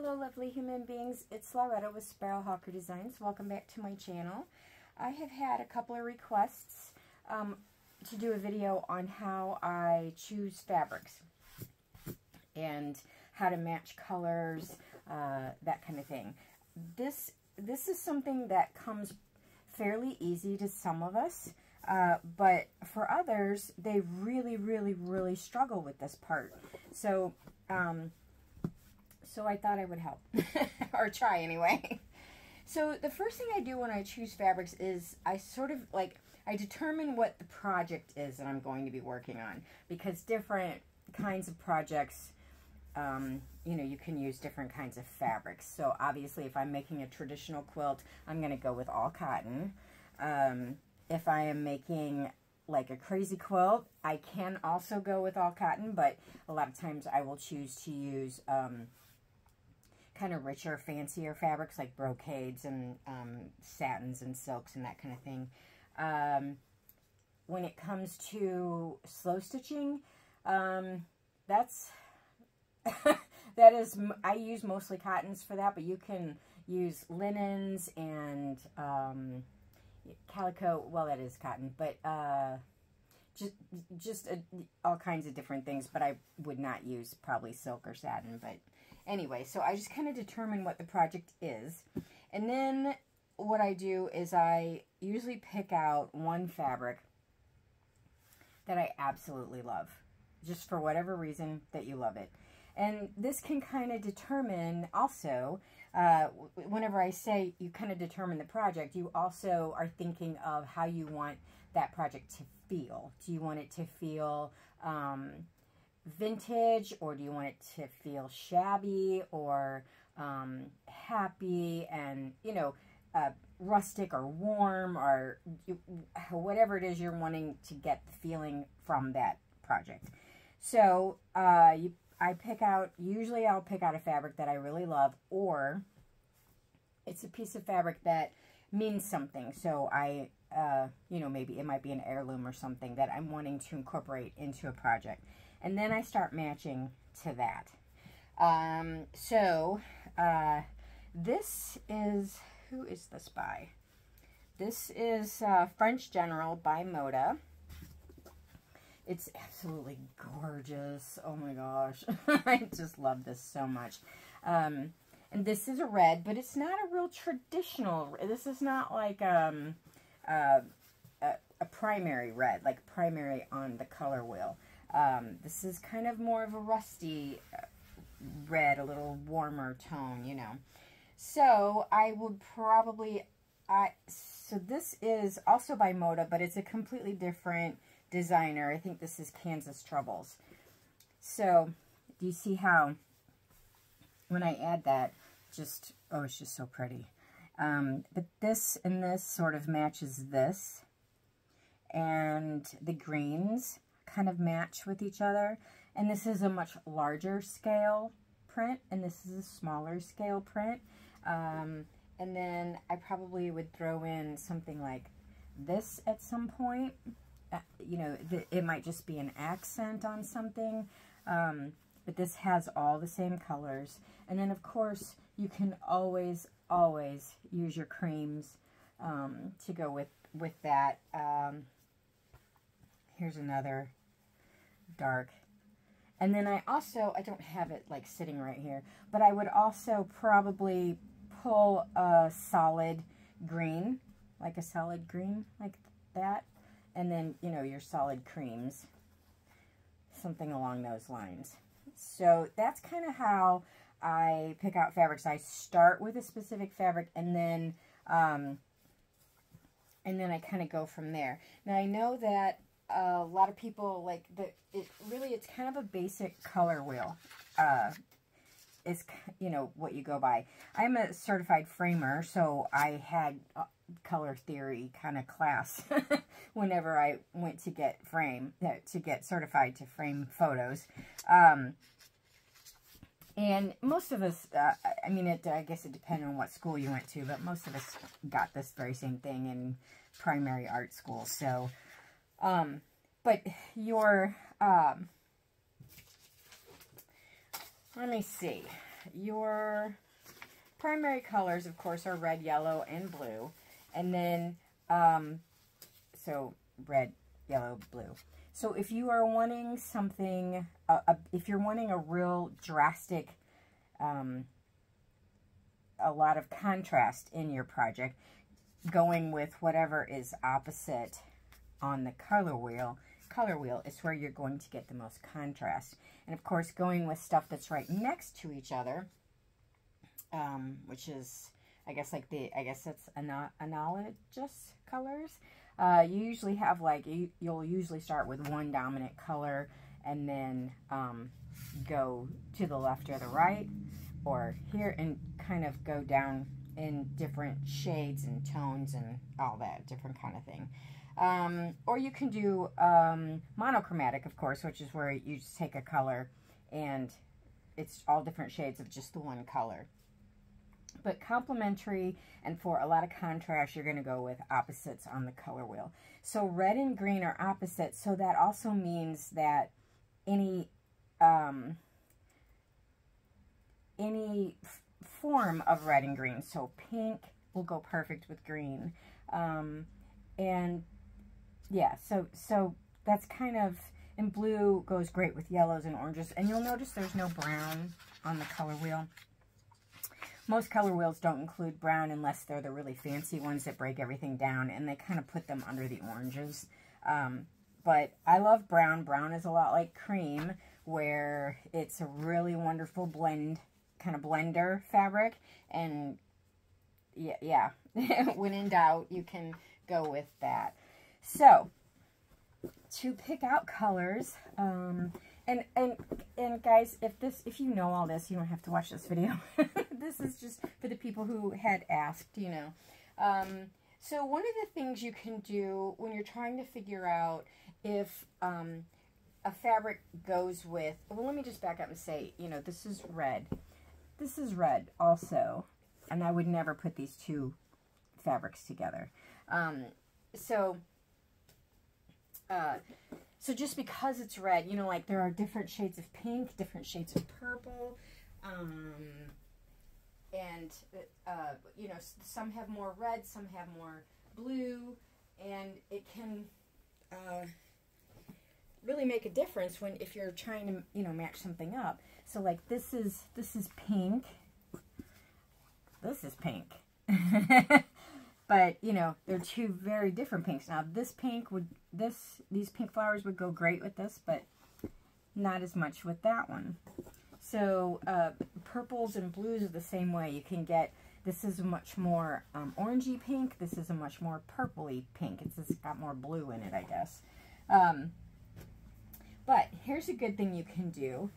Hello lovely human beings, it's Loretta with Sparrowhawker Designs. Welcome back to my channel. I have had a couple of requests to do a video on how I choose fabrics and how to match colors, that kind of thing. This is something that comes fairly easy to some of us, but for others, they really struggle with this part. So I thought I would help, or try anyway. So the first thing I do when I choose fabrics is I determine what the project is that I'm going to be working on, because different kinds of projects, you know, you can use different kinds of fabrics. So obviously if I'm making a traditional quilt, I'm going to go with all cotton. If I am making like a crazy quilt, I can also go with all cotton, but a lot of times I will choose to use kind of richer, fancier fabrics like brocades and satins and silks and that kind of thing. When it comes to slow stitching, I use mostly cottons for that, but you can use linens and calico. Well, that is cotton, but all kinds of different things, but I would not use probably silk or satin. But anyway, so I just kind of determine what the project is, and then what I do is I usually pick out one fabric that I absolutely love, just for whatever reason that you love it. And this can kind of determine also, whenever I say you kind of determine the project, you also are thinking of how you want that project to feel. Do you want it to feel vintage, or do you want it to feel shabby, or happy and, you know, rustic or warm, or whatever it is you're wanting to get the feeling from that project. So usually I'll pick out a fabric that I really love, or it's a piece of fabric that means something. So you know, maybe it might be an heirloom or something that I'm wanting to incorporate into a project. And then I start matching to that. This is, who is this by? This is French General by Moda. It's absolutely gorgeous. Oh my gosh. I just love this so much. And this is a red, but it's not a real traditional. This is not like a primary red, like primary on the color wheel. This is kind of more of a rusty red, a little warmer tone, you know. So I would probably, so this is also by Moda, but it's a completely different designer. I think this is Kansas Troubles. So do you see how when I add that, just, oh, it's just so pretty. But this and this sort of matches this, and the greens kind of match with each other. And this is a much larger scale print, and this is a smaller scale print. And then I probably would throw in something like this at some point. You know, it might just be an accent on something, but this has all the same colors. And then, of course, you can always use your creams to go with that. Here's another dark. And then I don't have it like sitting right here, but I would also probably pull a solid green, like that. And then, you know, your solid creams, something along those lines. So that's kind of how I pick out fabrics. I start with a specific fabric, and then I kind of go from there. Now I know that a lot of people like it's kind of a basic color wheel. Is, you know, what you go by. I'm a certified framer, so I had color theory kind of class whenever I went to get certified to frame photos. And most of us, I mean, I guess it depends on what school you went to, but most of us got this very same thing in primary art school. So, but your, let me see. your primary colors, of course, are red, yellow, and blue. And then, so red, yellow, blue. So if you are wanting something, if you're wanting a real drastic, a lot of contrast in your project, going with whatever is opposite on the color wheel is where you're going to get the most contrast. And of course, going with stuff that's right next to each other, which is, I guess that's analogous colors. You usually have like, you'll usually start with one dominant color and then go to the left or the right or here and kind of go down in different shades and tones and all that different kind of thing. Or you can do monochromatic, of course, which is where you just take a color and it's all different shades of just the one color. But complementary and for a lot of contrast, you're going to go with opposites on the color wheel. So red and green are opposites, so that also means that any form of red and green, so pink will go perfect with green. And yeah, so that's kind of, and blue goes great with yellows and oranges. And you'll notice there's no brown on the color wheel. Most color wheels don't include brown unless they're the really fancy ones that break everything down, and they kind of put them under the oranges. But I love brown. Brown is a lot like cream, where it's a really wonderful blend, kind of blender fabric. And yeah, when in doubt, you can go with that. So, to pick out colors, and guys, if you know all this, you don't have to watch this video. This is just for the people who had asked, you know. So one of the things you can do when you're trying to figure out if a fabric goes with, well, let me just back up and say, you know, this is red. This is red also, and I would never put these two fabrics together. So just because it's red, you know, like there are different shades of pink, different shades of purple, and, you know, some have more red, some have more blue, and it can really make a difference if you're trying to, you know, match something up. So like this is pink. This is pink. But, you know, they're two very different pinks. Now, this pink these pink flowers would go great with this, but not as much with that one. So, purples and blues are the same way. You can get, this is a much more orangey pink. This is a much more purpley pink. It's got more blue in it, I guess. But here's a good thing you can do.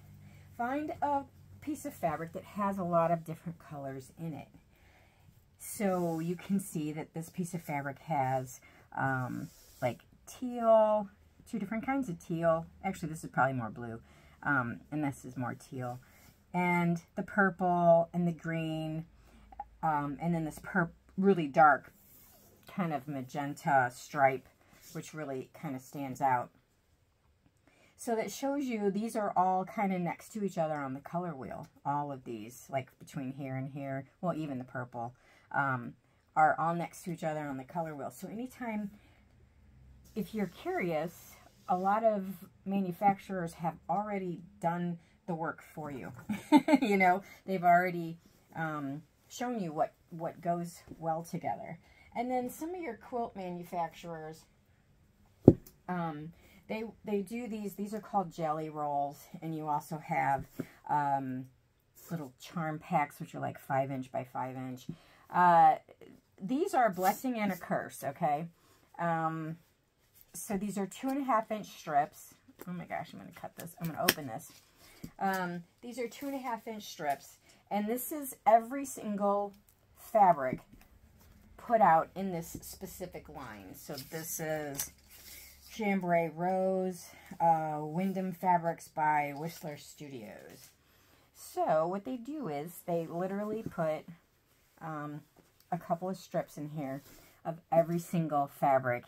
Find a piece of fabric that has a lot of different colors in it. So you can see that this piece of fabric has like teal, two different kinds of teal. Actually, this is probably more blue, and this is more teal. And the purple and the green, and then this really dark kind of magenta stripe, which really kind of stands out. So that shows you these are all kind of next to each other on the color wheel. All of these, like between here and here, well, even the purple, are all next to each other on the color wheel. So anytime, if you're curious, a lot of manufacturers have already done the work for you. You know, they've already shown you what goes well together. And then some of your quilt manufacturers, they do these are called jelly rolls, and you also have little charm packs, which are like 5" by 5". These are a blessing and a curse, okay? So these are 2.5" strips. Oh my gosh, I'm going to cut this. I'm going to open this. These are 2.5" strips, and this is every single fabric put out in this specific line. So this is Chambray Rose, Wyndham Fabrics by Whistler Studios. So what they do is they literally put a couple of strips in here of every single fabric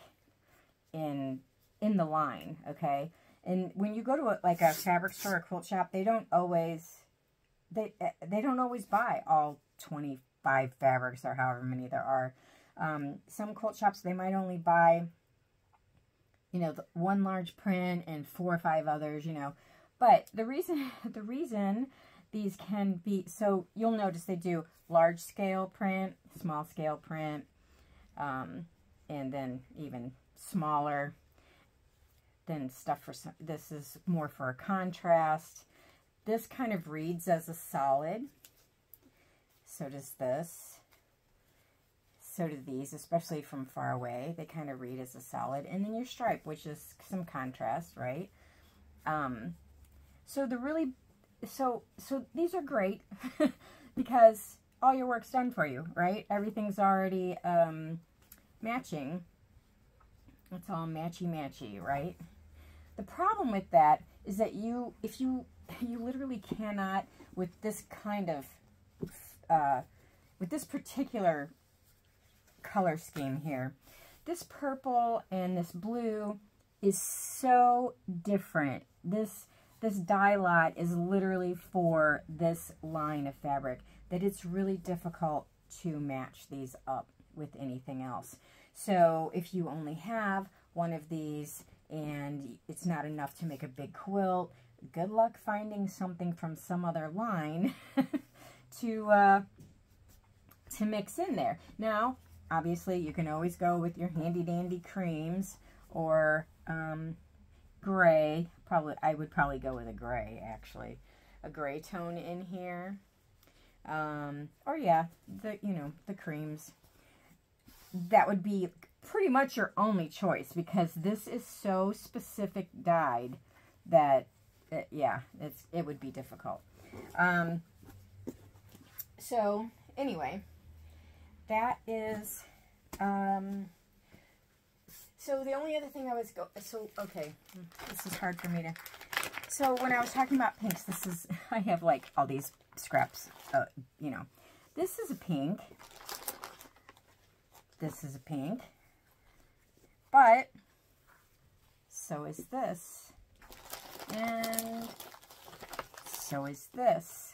in the line, okay? And when you go to like a fabric store or quilt shop, they don't always they don't always buy all 25 fabrics or however many there are. Some quilt shops, they might only buy, you know, one large print and 4 or 5 others, you know. But the reason these can be, so you'll notice they do large scale print, small scale print, and then even smaller. Then stuff for some, this is more for a contrast. This kind of reads as a solid. So does this. So do these, especially from far away. They kind of read as a solid. And then your stripe, which is some contrast, right? So these are great because all your work's done for you, right? Everything's already matching. It's all matchy-matchy, right? The problem with that is that you literally cannot, with this kind of, with this particular color scheme here, this purple and this blue is so different. This dye lot is literally for this line of fabric that it's really difficult to match these up with anything else. So if you only have one of these and it's not enough to make a big quilt, good luck finding something from some other line to mix in there. Now, obviously, you can always go with your handy-dandy creams or gray. I would probably go with a gray, actually. A gray tone in here. Or yeah, the creams. That would be pretty much your only choice because this is so specific dyed that, yeah, it would be difficult. So, anyway, that is, so the only other thing I was okay, this is hard for me to, so when I was talking about pinks, this is, I have like all these scraps, you know, this is a pink, this is a pink, but so is this, and so is this.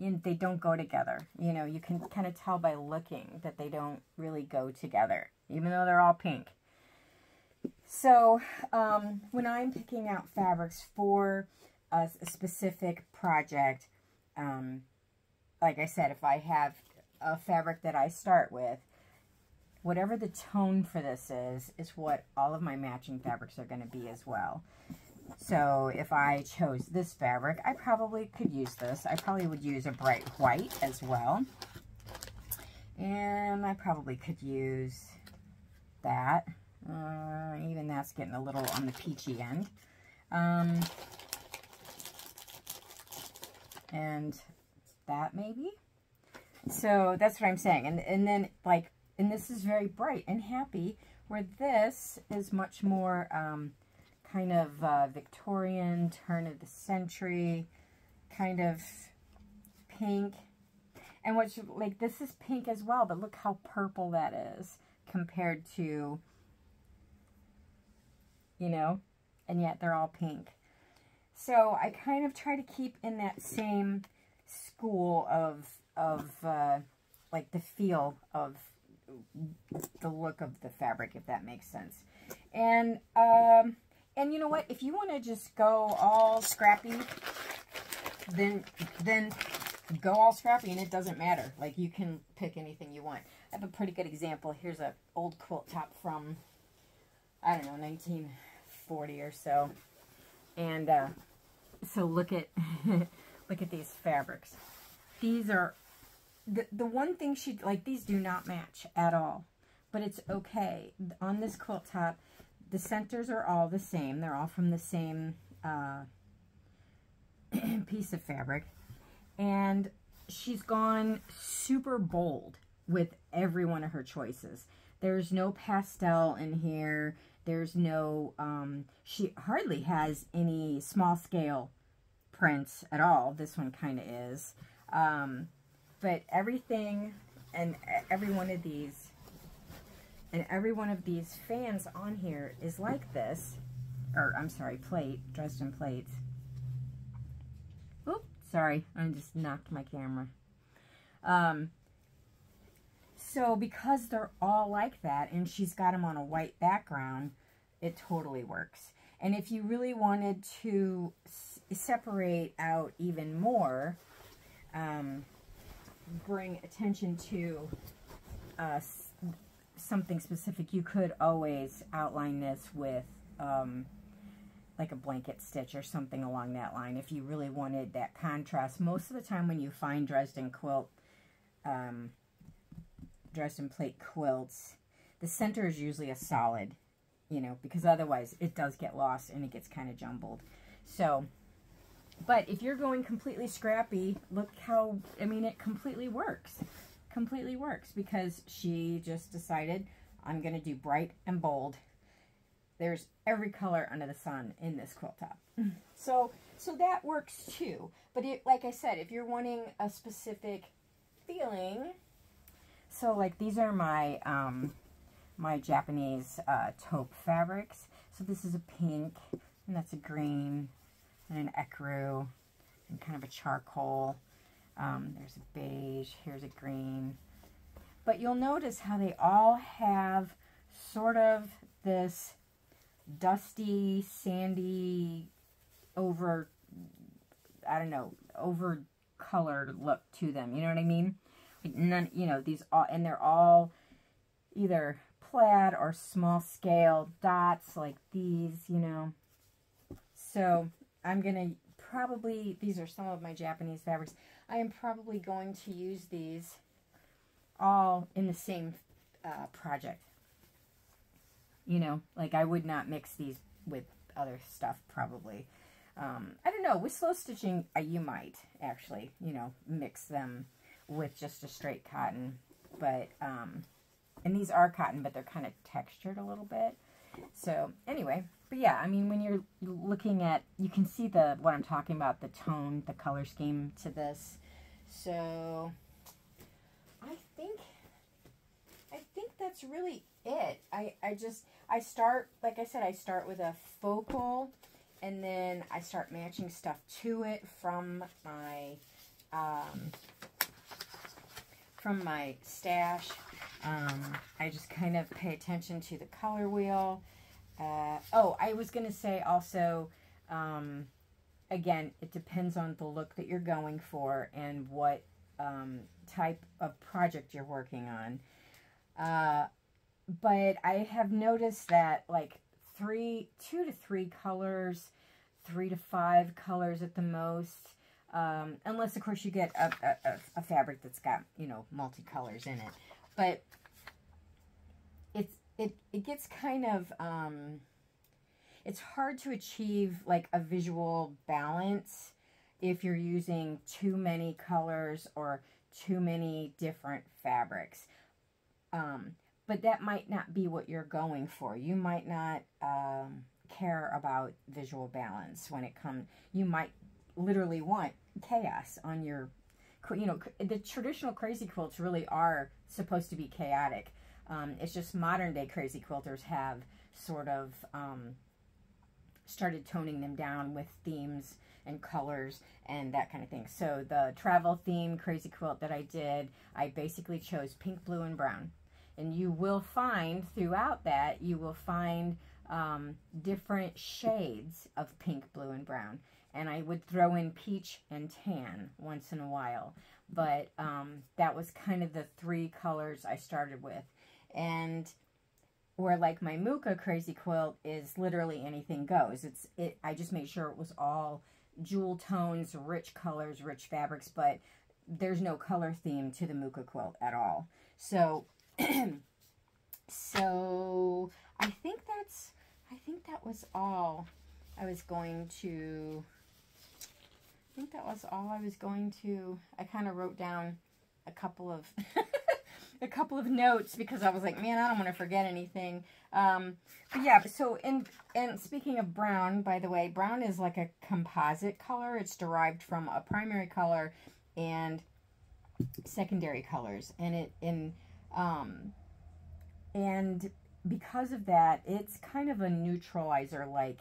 They don't go together. You know, you can kind of tell by looking that they don't really go together, even though they're all pink. So, when I'm picking out fabrics for a specific project, like I said, if I have a fabric that I start with, whatever the tone for this is what all of my matching fabrics are going to be as well. So if I chose this fabric, I probably could use this. I probably would use a bright white as well. And I probably could use that. Even that's getting a little on the peachy end. And that maybe. So that's what I'm saying. And then like, and this is very bright and happy, where this is much more kind of Victorian, turn of the century, kind of pink. And what's like, this is pink as well, but look how purple that is compared to, you know, and yet they're all pink. So I kind of try to keep in that same school of like the feel of the look of the fabric, if that makes sense. And you know what? If you want to just go all scrappy, then go all scrappy, and it doesn't matter. Like, you can pick anything you want. I have a pretty good example. Here's an old quilt top from, I don't know, 1940 or so. And so look at look at these fabrics. These are the one thing like, these do not match at all, but it's okay. On this quilt top, the centers are all the same. They're all from the same piece of fabric. And she's gone super bold with every one of her choices. There's no pastel in here. There's no, she hardly has any small scale prints at all. This one kind of is. But everything and every one of these, and every one of these fans on here is like this, or I'm sorry, plate, Dresden plates. Oops, Sorry, I just knocked my camera. So because they're all like that, and she's got them on a white background, it totally works. And if you really wanted to separate out even more, bring attention to something specific, you could always outline this with like a blanket stitch or something along that line if you really wanted that contrast. Most of the time when you find Dresden plate quilts, the center is usually a solid, you know, because otherwise it does get lost and it gets kind of jumbled. So, but if you're going completely scrappy, look how, I mean, it completely works. Completely works, because she just decided, I'm going to do bright and bold. There's every color under the sun in this quilt top. So that works too. But like I said, if you're wanting a specific feeling, so like these are my my Japanese taupe fabrics. So this is a pink, and that's a green, and an ecru, and kind of a charcoal. There's a beige, here's a green. But you'll notice how they all have sort of this dusty, sandy, over colored look to them. You know what I mean? Like none, you know, these all, and they're all either plaid or small scale dots like these, you know. So I'm going to probably, these are some of my Japanese fabrics. I am probably going to use these all in the same project. You know, like I would not mix these with other stuff probably. I don't know, with slow stitching, you might actually, you know, mix them with just a straight cotton. But, and these are cotton, but they're kind of textured a little bit. So anyway, but yeah, I mean, when you're looking at, you can see what I'm talking about, the tone, the color scheme to this. So I think that's really it. I start, like I said, I start with a focal, and then I start matching stuff to it from my stash. I just kind of pay attention to the color wheel. Oh, I was going to say also, again, it depends on the look that you're going for and what type of project you're working on. But I have noticed that like 2 to 3 colors, 3 to 5 colors at the most, unless of course you get a fabric that's got, you know, multicolors in it. But it gets kind of, it's hard to achieve like a visual balance if you're using too many colors or too many different fabrics. But that might not be what you're going for. You might not care about visual balance when it comes. You might literally want chaos on your, you know, the traditional crazy quilts really are supposed to be chaotic. It's just modern day crazy quilters have sort of started toning them down with themes and colors and that kind of thing. So the travel theme crazy quilt that I did, I basically chose pink, blue, and brown. And you will find throughout that, you will find different shades of pink, blue, and brown. And I would throw in peach and tan once in a while. But that was kind of the 3 colors I started with. And where like my Muka crazy quilt is literally anything goes. I just made sure it was all jewel tones, rich colors, rich fabrics, but there's no color theme to the Muka quilt at all. So so I think that was all I was going to, I kind of wrote down a couple of a couple of notes because I was like, man, I don't want to forget anything. But yeah, so and speaking of brown, by the way, brown is like a composite color. It's derived from a primary color and secondary colors, and and because of that, it's kind of a neutralizer, like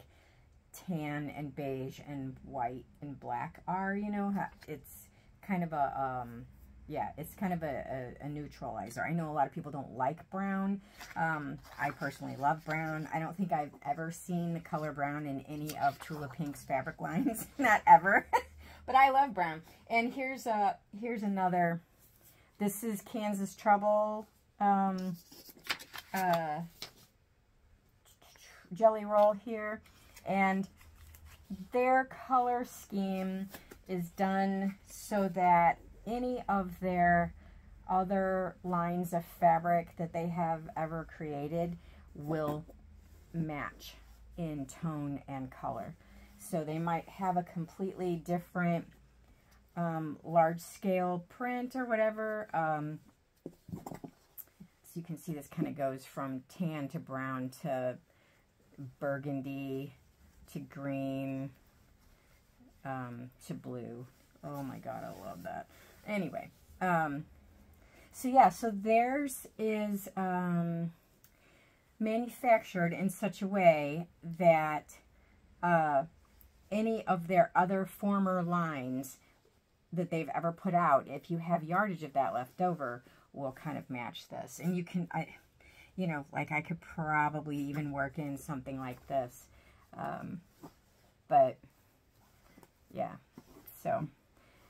tan and beige and white and black are, you know. It's kind of a, yeah, it's kind of a neutralizer. I know a lot of people don't like brown. I personally love brown. I don't think I've ever seen the color brown in any of Tula Pink's fabric lines. Not ever. But I love brown. And here's another. This is Kansas Trouble jelly roll here. And their color scheme is done so that any of their other lines of fabric that they have ever created will match in tone and color. So they might have a completely different large scale print or whatever. So you can see this kind of goes from tan to brown to burgundy to green to blue. Oh my god, I love that. Anyway, so yeah, so theirs is manufactured in such a way that any of their other former lines that they've ever put out, if you have yardage of that left over, will kind of match this. And you can, you know, like I could probably even work in something like this. But yeah, so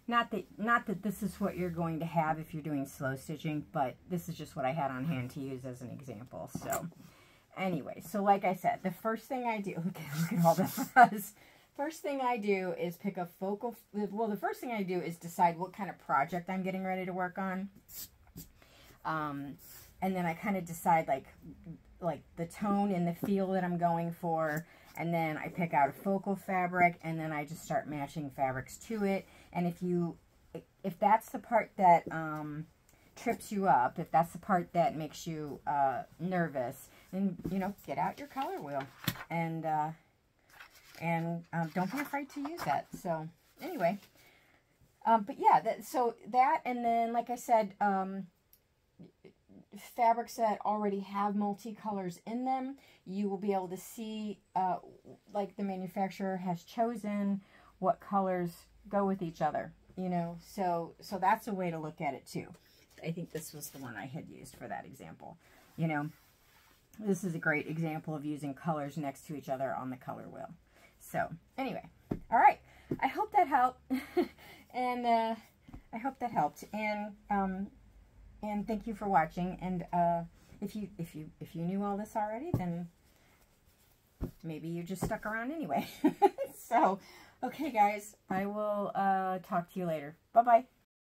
not that this is what you're going to have if you're doing slow stitching, but this is just what I had on hand to use as an example. So anyway, so like I said, the first thing I do, look at all this fuzz. First thing I do is pick a focal, well, the first thing I do is decide what kind of project I'm getting ready to work on. And then I kind of decide like the tone and the feel that I'm going for. And then I pick out a focal fabric, and then I just start matching fabrics to it. And if that's the part that trips you up, if that's the part that makes you nervous, then, you know, get out your color wheel and don't be afraid to use that. So anyway, but yeah, so that, and then like I said, fabrics that already have multicolors in them, you will be able to see like the manufacturer has chosen what colors go with each other, you know. So that's a way to look at it too. I think this was the one I had used for that example. You know, this is a great example of using colors next to each other on the color wheel. So anyway, all right, I hope that helped. And I hope that helped. And thank you for watching. And if you knew all this already, then maybe you just stuck around anyway. So, okay guys, I will talk to you later. Bye-bye.